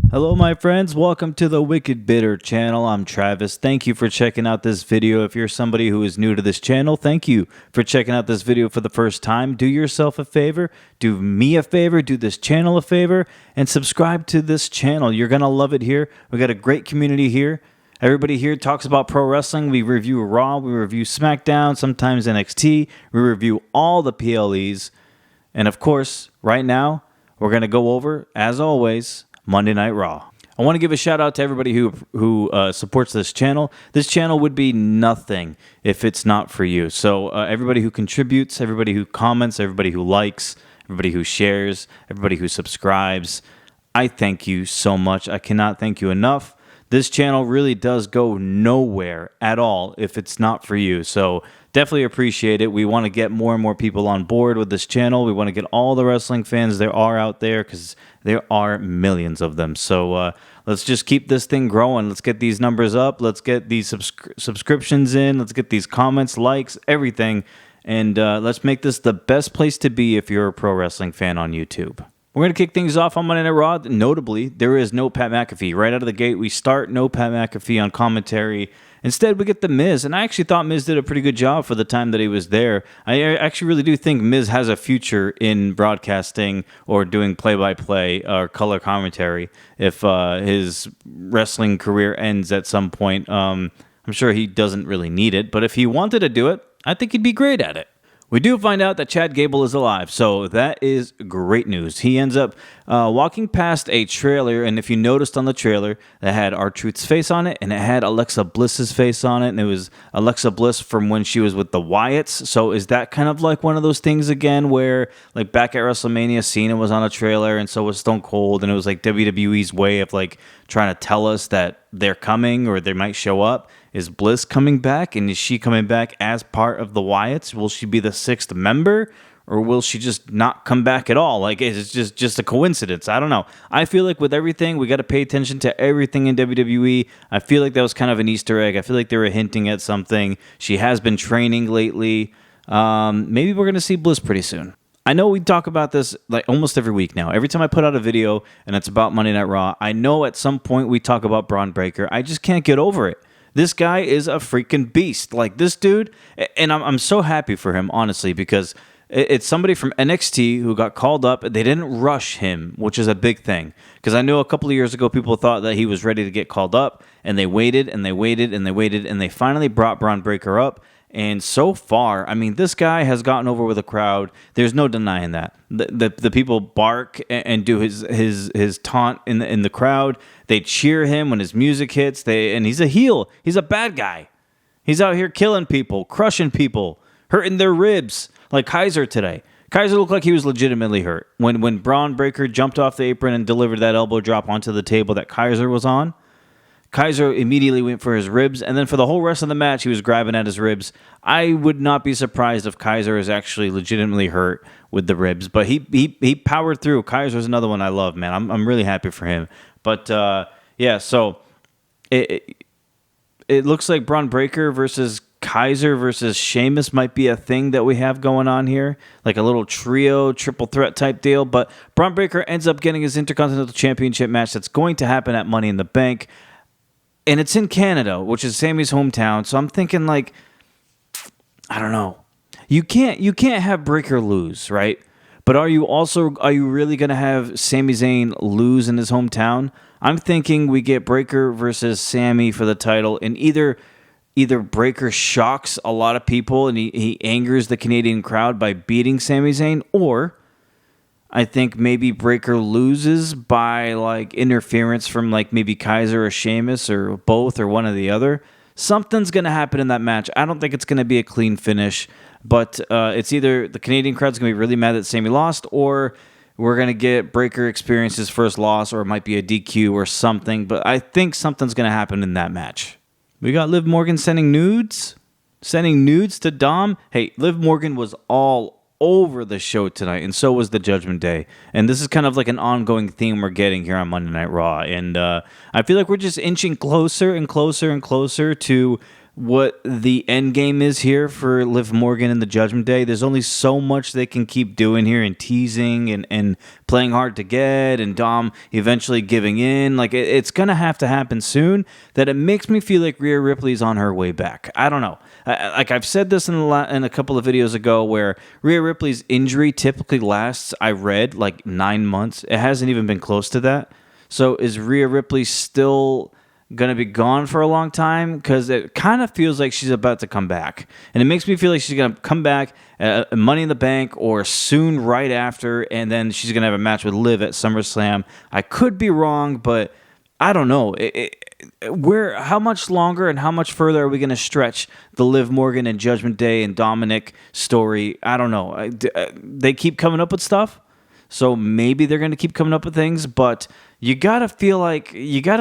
Hello my friends, welcome to the Wicked Bitter channel. I'm Travis. Thank you for checking out this video. If you're somebody who is new to this channel, thank you for checking out this video for the first time. Do yourself a favor, do me a favor, do this channel a favor, and subscribe to this channel. You're going to love it here. We got a great community here. Everybody here talks about pro wrestling. We review Raw, we review SmackDown, sometimes NXT. We review all the PLEs. And of course, right now, we're going to go over, as always, Monday Night Raw. I want to give a shout out to everybody who supports this channel. This channel would be nothing if it's not for you. So everybody who contributes, everybody who comments, everybody who likes, everybody who shares, everybody who subscribes, I thank you so much. I cannot thank you enough. This channel really does go nowhere at all if it's not for you. So definitely appreciate it. We want to get more and more people on board with this channel. We want to get all the wrestling fans there are out there because there are millions of them. So let's just keep this thing growing. Let's get these numbers up. Let's get these subscriptions in. Let's get these comments, likes, everything. And let's make this the best place to be if you're a pro wrestling fan on YouTube. We're going to kick things off on Monday Night Raw. Notably, there is no Pat McAfee. Right out of the gate, we start no Pat McAfee on commentary. Instead, we get The Miz, and I actually thought Miz did a pretty good job for the time that he was there. I actually really do think Miz has a future in broadcasting or doing play-by-play or color commentary if his wrestling career ends at some point. I'm sure he doesn't really need it, but if he wanted to do it, I think he'd be great at it. We do find out that Chad Gable is alive, so that is great news. He ends up walking past a trailer, and if you noticed on the trailer, that had R-Truth's face on it, and it had Alexa Bliss's face on it, and it was Alexa Bliss from when she was with the Wyatts. So is that kind of like one of those things again where, like back at WrestleMania, Cena was on a trailer, and so was Stone Cold, and it was like WWE's way of like trying to tell us that they're coming or they might show up? Is Bliss coming back, and is she coming back as part of the Wyatts? Will she be the sixth member, or will she just not come back at all? Like, is it just a coincidence? I don't know. I feel like with everything, we got to pay attention to everything in WWE. I feel like that was kind of an Easter egg. I feel like they were hinting at something. She has been training lately. Maybe we're going to see Bliss pretty soon. I know we talk about this like almost every week now. Every time I put out a video and it's about Monday Night Raw, I know at some point we talk about Braun Breaker. I just can't get over it. This guy is a freaking beast. Like this dude, and I'm so happy for him, honestly, because it's somebody from NXT who got called up. They didn't rush him, which is a big thing. Because I know a couple of years ago, people thought that he was ready to get called up, and they waited, and they waited, and they waited, and they finally brought Braun Breaker up. And so far, I mean, this guy has gotten over with a crowd. There's no denying that. The people bark and do his taunt in the crowd. They cheer him when his music hits. And he's a heel. He's a bad guy. He's out here killing people, crushing people, hurting their ribs, like Kaiser today. Kaiser looked like he was legitimately hurt. When Braun Breaker jumped off the apron and delivered that elbow drop onto the table that Kaiser was on, Kaiser immediately went for his ribs, and then for the whole rest of the match, he was grabbing at his ribs. I would not be surprised if Kaiser is actually legitimately hurt with the ribs, but he powered through. Kaiser's another one I love, man. I'm really happy for him. But yeah, so it looks like Braun Breaker versus Kaiser versus Sheamus might be a thing that we have going on here, like a little trio, triple threat type deal. But Braun Breaker ends up getting his Intercontinental Championship match that's going to happen at Money in the Bank. And it's in Canada, which is Sammy's hometown. So I'm thinking, like, I don't know. You can't have Breaker lose, right? But are you really going to have Sami Zayn lose in his hometown? I'm thinking we get Breaker versus Sammy for the title, and either Breaker shocks a lot of people and he angers the Canadian crowd by beating Sami Zayn, or I think maybe Breaker loses by like interference from like maybe Kaiser or Sheamus or both or one or the other. Something's going to happen in that match. I don't think it's going to be a clean finish, but it's either the Canadian crowd's going to be really mad that Sammy lost, or we're going to get Breaker experience his first loss, or it might be a DQ or something. But I think something's going to happen in that match. We got Liv Morgan sending nudes to Dom. Hey, Liv Morgan was all over the show tonight, and so was the Judgment Day. And this is kind of like an ongoing theme we're getting here on Monday Night Raw. And I feel like we're just inching closer and closer and closer to what the end game is here for Liv Morgan and the Judgment Day. There's only so much they can keep doing here and teasing and playing hard to get and Dom eventually giving in. Like, it's going to happen soon, that it makes me feel like Rhea Ripley's on her way back. I don't know. Like I've said this in a couple of videos ago, where Rhea Ripley's injury typically lasts, I read, like 9 months. It hasn't even been close to that. So is Rhea Ripley still going to be gone for a long time? Because it kind of feels like she's about to come back. And it makes me feel like she's going to come back Money in the Bank or soon right after, and then she's going to have a match with Liv at SummerSlam. I could be wrong, but I don't know. How much longer and how much further are we going to stretch the Liv Morgan and Judgment Day and Dominik story? I don't know. They keep coming up with stuff, so maybe they're going to keep coming up with things, but you got to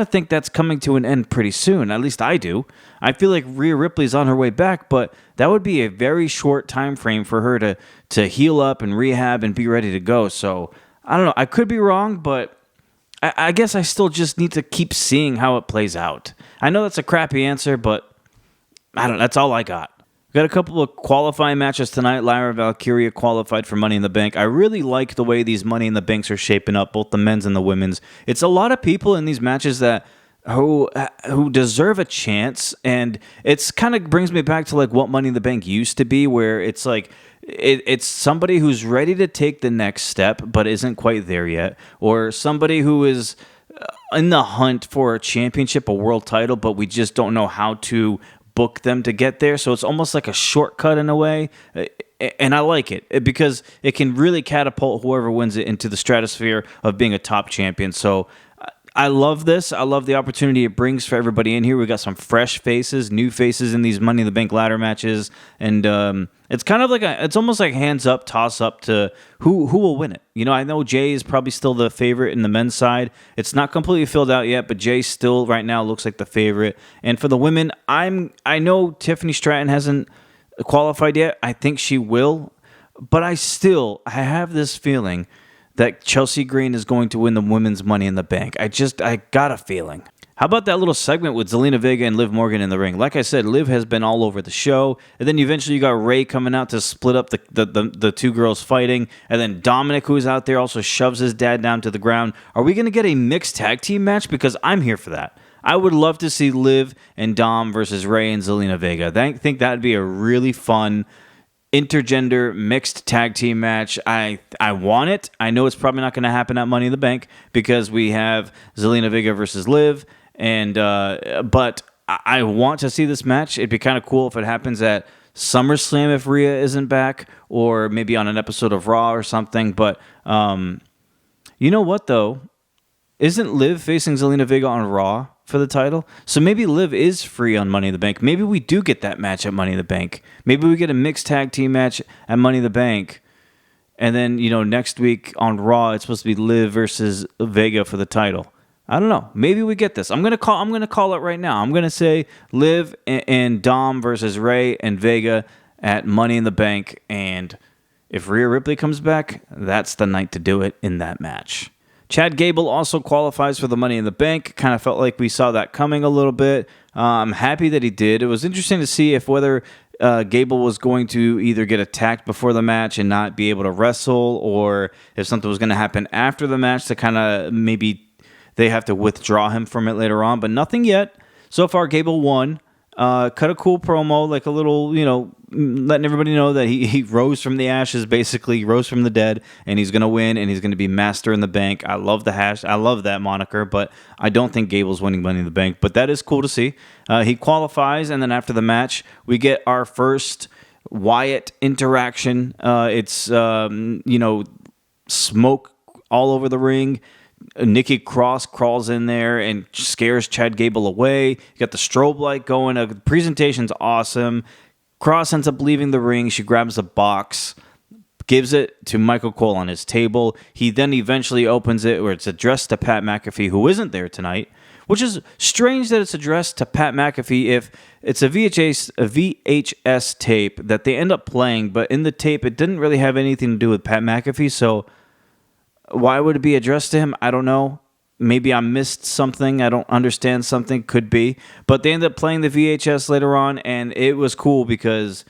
think that's coming to an end pretty soon. At least I do. I feel like Rhea Ripley's on her way back, but that would be a very short time frame for her to heal up and rehab and be ready to go. So I don't know. I could be wrong, but I guess I still just need to keep seeing how it plays out. I know that's a crappy answer, but I don't know. That's all I got. We got a couple of qualifying matches tonight. Lyra Valkyria qualified for Money in the Bank. I really like the way these Money in the Banks are shaping up, both the men's and the women's. It's a lot of people in these matches who deserve a chance, and it's kind of brings me back to like what Money in the Bank used to be, where it's like it's somebody who's ready to take the next step but isn't quite there yet, or somebody who is in the hunt for a championship, a world title, but we just don't know how to book them to get there. So it's almost like a shortcut in a way, and I like it because it can really catapult whoever wins it into the stratosphere of being a top champion. So I love this. I love the opportunity it brings for everybody in here. We got some fresh faces, new faces in these Money in the Bank ladder matches, and it's kind of like it's almost like hands up, toss up to who will win it. You know, I know Jay is probably still the favorite in the men's side. It's not completely filled out yet, but Jay still right now looks like the favorite. And for the women, I know Tiffany Stratton hasn't qualified yet. I think she will, but I have this feeling that Chelsea Green is going to win the women's Money in the Bank. I got a feeling. How about that little segment with Zelina Vega and Liv Morgan in the ring? Like I said, Liv has been all over the show, and then eventually you got Ray coming out to split up the two girls fighting, and then Dominik, who's out there, also shoves his dad down to the ground. Are we going to get a mixed tag team match? Because I'm here for that. I would love to see Liv and Dom versus Ray and Zelina Vega. I think that would be a really fun intergender mixed tag team match. I want it. I know it's probably not going to happen at Money in the Bank because we have Zelina Vega versus Liv, but I want to see this match. It'd be kind of cool if it happens at SummerSlam if Rhea isn't back, or maybe on an episode of Raw or something. But you know what though? Isn't Liv facing Zelina Vega on Raw for the title? So maybe Liv is free on Money in the Bank. Maybe we do get that match at Money in the Bank. Maybe we get a mixed tag team match at Money in the Bank. And then, next week on Raw, it's supposed to be Liv versus Vega for the title. I don't know. Maybe we get this. I'm gonna call it right now. I'm gonna say Liv and Dom versus Ray and Vega at Money in the Bank. And if Rhea Ripley comes back, that's the night to do it in that match. Chad Gable also qualifies for the Money in the Bank. Kind of felt like we saw that coming a little bit. I'm happy that he did. It was interesting to see whether Gable was going to either get attacked before the match and not be able to wrestle, or if something was going to happen after the match to kind of maybe they have to withdraw him from it later on. But nothing yet. So far, Gable won. Cut a cool promo, like a little, letting everybody know that he rose from the ashes, basically rose from the dead, and he's going to win, and he's going to be Master in the Bank. I love I love that moniker, but I don't think Gable's winning Money in the Bank, but that is cool to see. He qualifies, and then after the match, we get our first Wyatt interaction. It's, smoke all over the ring. Nikki Cross crawls in there and scares Chad Gable away. You got the strobe light going. The presentation's awesome. Cross ends up leaving the ring. She grabs a box, gives it to Michael Cole on his table. He then eventually opens it where it's addressed to Pat McAfee, who isn't there tonight, which is strange that it's addressed to Pat McAfee if it's a VHS tape that they end up playing, but in the tape it didn't really have anything to do with Pat McAfee, so why would it be addressed to him? I don't know. Maybe I missed something. I don't understand something. Could be. But they ended up playing the VHS later on, and it was cool because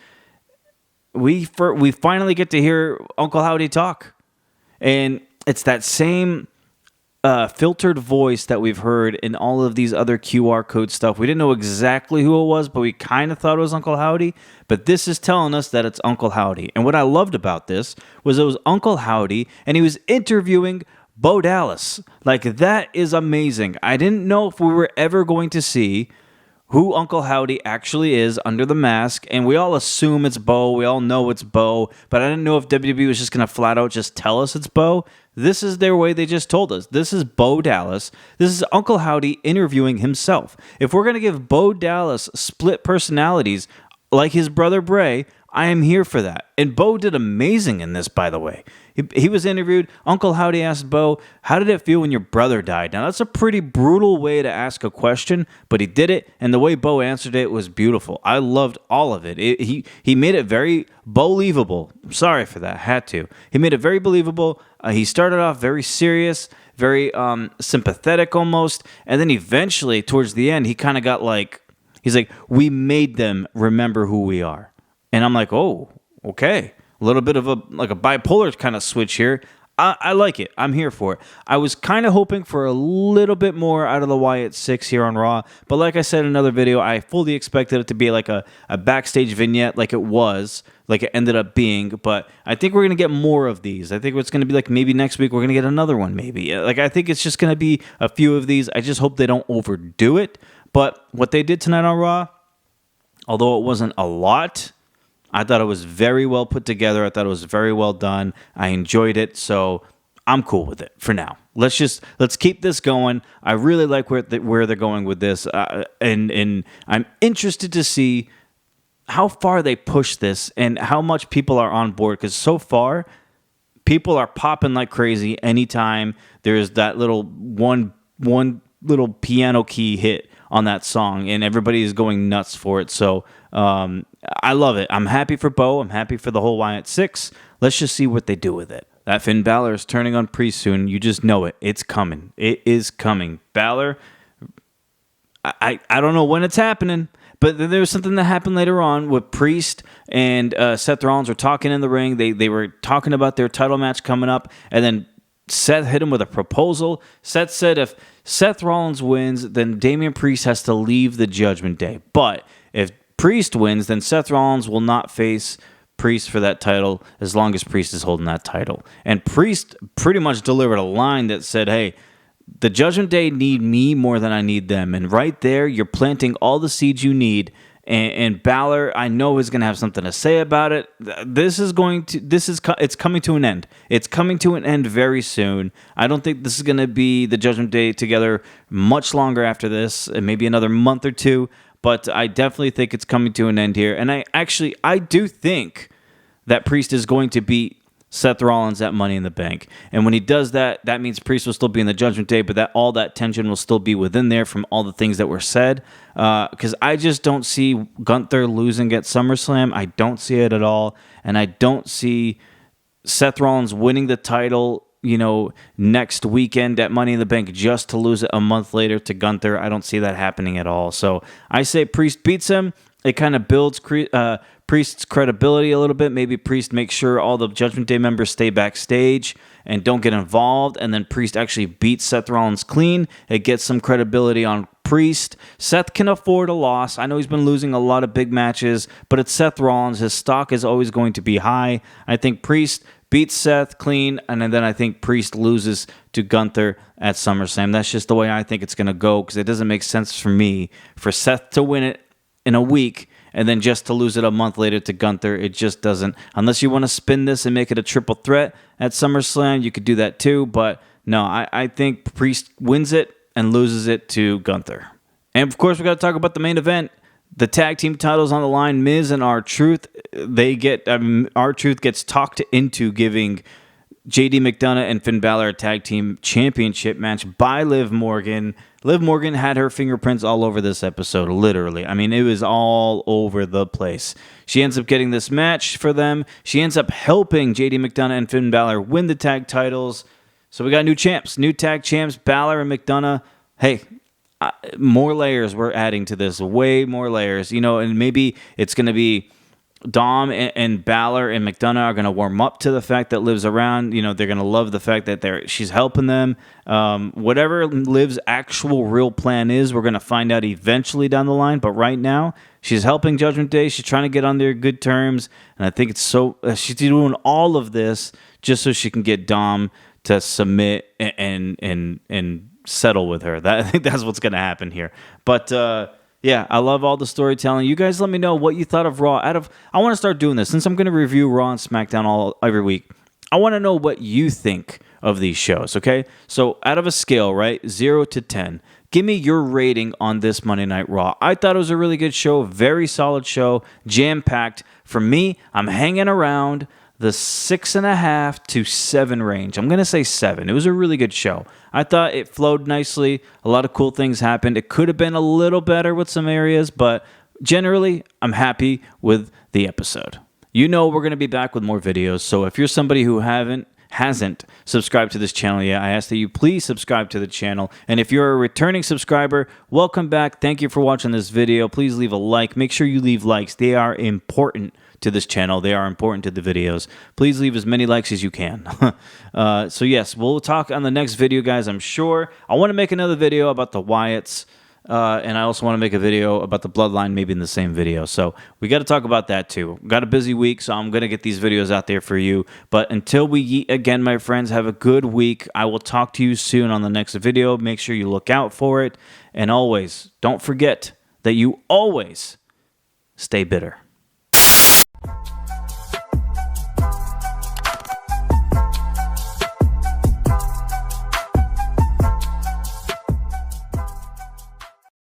we finally get to hear Uncle Howdy talk. And it's that same filtered voice that we've heard in all of these other QR code stuff. We didn't know exactly who it was, but we kind of thought it was Uncle Howdy. But this is telling us that it's Uncle Howdy. And what I loved about this was it was Uncle Howdy, and he was interviewing Bo Dallas. Like, that is amazing. I didn't know if we were ever going to see who Uncle Howdy actually is under the mask, and we all assume it's Bo. We all know it's Bo, but I didn't know if WWE was just going to flat out just tell us it's Bo. This is their way. They just told us. This is Bo Dallas. This is Uncle Howdy interviewing himself. If we're going to give Bo Dallas split personalities like his brother Bray, I am here for that. And Bo did amazing in this, by the way. He was interviewed. Uncle Howdy asked Bo, how did it feel when your brother died? Now, that's a pretty brutal way to ask a question, but he did it, and the way Bo answered it was beautiful. I loved all of it. He made it very believable. Sorry for that. Had to. He made it very believable. He started off very serious, very sympathetic almost, and then eventually, towards the end, he kind of got like, he's like, we made them remember who we are. And I'm like, oh, okay. A little bit of a bipolar kind of switch here. I like it. I'm here for it. I was kind of hoping for a little bit more out of the Wyatt 6 here on Raw. But like I said in another video, I fully expected it to be like a backstage vignette like it was, like it ended up being. But I think we're going to get more of these. I think it's going to be like maybe next week we're going to get another one maybe. Like I think it's just going to be a few of these. I just hope they don't overdo it. But what they did tonight on Raw, although it wasn't a lot, I thought it was very well put together. I thought it was very well done. I enjoyed it, so I'm cool with it for now. Let's keep this going. I really like where they're going with this, and I'm interested to see how far they push this and how much people are on board. Because so far, people are popping like crazy anytime there's that little one little piano key hit on that song, and everybody is going nuts for it. So I love it. I'm happy for Bo. I'm happy for the whole Wyatt 6. Let's just see what they do with it. That Finn Balor is turning on Priest soon. You just know it. It's coming. It is coming. Balor, I don't know when it's happening, but there was something that happened later on with Priest and Seth Rollins were talking in the ring. They were talking about their title match coming up, and then Seth hit him with a proposal. Seth said if Seth Rollins wins, then Damian Priest has to leave the Judgment Day. But if Priest wins, then Seth Rollins will not face Priest for that title as long as Priest is holding that title. And Priest pretty much delivered a line that said, hey, the Judgment Day need me more than I need them. And right there, you're planting all the seeds you need. And Balor, I know, is going to have something to say about it. It's coming to an end. It's coming to an end very soon. I don't think this is going to be the Judgment Day together much longer after this, maybe another month or two. But I definitely think it's coming to an end here. And I do think that Priest is going to beat Seth Rollins at Money in the Bank. And when he does that, that means Priest will still be in the Judgment Day, but all that tension will still be within there from all the things that were said. Because I just don't see Gunther losing at SummerSlam. I don't see it at all. And I don't see Seth Rollins winning the title, next weekend at Money in the Bank just to lose it a month later to Gunther. I don't see that happening at all. So I say Priest beats him. It kind of builds Priest's credibility a little bit. Maybe Priest makes sure all the Judgment Day members stay backstage and don't get involved, and then Priest actually beats Seth Rollins clean. It gets some credibility on Priest. Seth can afford a loss. I know he's been losing a lot of big matches, but it's Seth Rollins. His stock is always going to be high. I think Priest beats Seth clean, and then I think Priest loses to Gunther at SummerSlam. That's just the way I think it's going to go, because it doesn't make sense for me for Seth to win it in a week and then just to lose it a month later to Gunther. It just doesn't. Unless you want to spin this and make it a triple threat at SummerSlam, you could do that too. But no, I think Priest wins it and loses it to Gunther. And of course, we got to talk about the main event. The tag team titles on the line. Miz and R-Truth. R-Truth gets talked into giving JD McDonough and Finn Balor a tag team championship match by Liv Morgan. Liv Morgan had her fingerprints all over this episode, literally. I mean, it was all over the place. She ends up getting this match for them. She ends up helping JD McDonough and Finn Balor win the tag titles. So we got new champs, new tag champs, Balor and McDonough. Hey, more layers we're adding to this, way more layers, and maybe it's going to be Dom and Balor and McDonough are going to warm up to the fact that Liv's around. They're going to love the fact that she's helping them. Whatever Liv's actual real plan is, we're going to find out eventually down the line. But right now, she's helping Judgment Day. She's trying to get on their good terms. And I think she's doing all of this just so she can get Dom to submit and settle with her. I think that's what's going to happen here. But yeah, I love all the storytelling. You guys let me know what you thought of Raw. I want to start doing this since I'm going to review Raw and SmackDown every week. I want to know what you think of these shows, okay? So out of a scale, right, 0 to 10, give me your rating on this Monday Night Raw. I thought it was a really good show, very solid show, jam-packed. For me, I'm hanging around the 6.5 to 7 range. I'm going to say 7. It was a really good show. I thought it flowed nicely. A lot of cool things happened. It could have been a little better with some areas, but generally, I'm happy with the episode. We're going to be back with more videos, so if you're somebody who hasn't subscribed to this channel yet, I ask that you please subscribe to the channel. And if you're a returning subscriber, welcome back. Thank you for watching this video. Please leave a like. Make sure you leave likes. They are important to this channel. They are important to the videos. Please leave as many likes as you can. So yes, we'll talk on the next video, guys, I'm sure. I want to make another video about the Wyatts, and I also want to make a video about the Bloodline maybe in the same video. So we got to talk about that too. Got a busy week, so I'm going to get these videos out there for you. But until we eat again, my friends, have a good week. I will talk to you soon on the next video. Make sure you look out for it. And always, don't forget that you always stay bitter.